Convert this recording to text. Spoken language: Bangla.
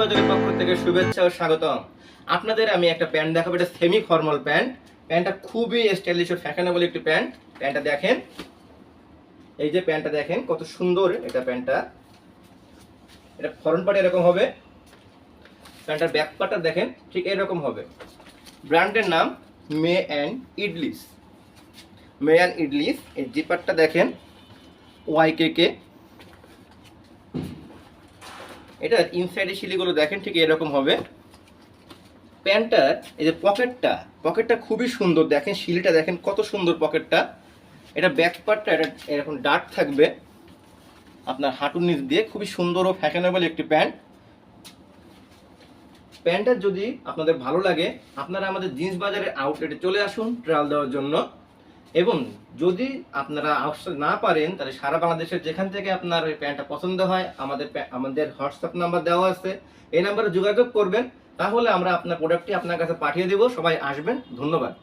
বাজারের পক্ষ থেকে শুভেচ্ছা ও স্বাগতম। আপনাদের আমি একটা প্যান্ট দেখাবো, এটা সেমি ফর্মাল প্যান্ট। প্যান্টটা খুবই স্টাইলিশ ও ফ্যাশনেবল একটি প্যান্ট। প্যান্টটা দেখেন, এই যে প্যান্টটা দেখেন কত সুন্দর এটা প্যান্টটা। এটা ফ্রন্ট পার্ট এরকম হবে, প্যান্টটার ব্যাক পার্টটা দেখেন ঠিক এরকম হবে। ব্র্যান্ডের নাম মে অ্যান্ড ইডলিস। May and ইডলিস। এই জিপারটা দেখেন ওয়াইকে। এটার ইনসাইডের শিলিগুলো দেখেন ঠিক এরকম হবে। প্যান্টটার এই যে পকেটটা খুবই সুন্দর, দেখেন শিলিটা দেখেন কত সুন্দর পকেটটা। এটা ব্যাক পার্টটা এটা এরকম ডার্ক থাকবে আপনার হাঁটুর নিচ দিয়ে, খুবই সুন্দর ও ফ্যাশনেবল একটি প্যান্ট। প্যান্টটা যদি আপনাদের ভালো লাগে আপনারা আমাদের জিন্স বাজারের আউটলেটে চলে আসুন ট্রায়াল দেওয়ার জন্য। এবং যদি আপনারা আসতে না পারেন তাহলে সারা বাংলাদেশের যেখান থেকে আপনার এই প্যান্টটা পছন্দ হয় আমাদের হোয়াটসঅ্যাপ নাম্বার দেওয়া আছে, এই নাম্বারে যোগাযোগ করবেন, তাহলে আমরা আপনার প্রোডাক্টটি আপনার কাছে পাঠিয়ে দেব। সবাই আসবেন, ধন্যবাদ।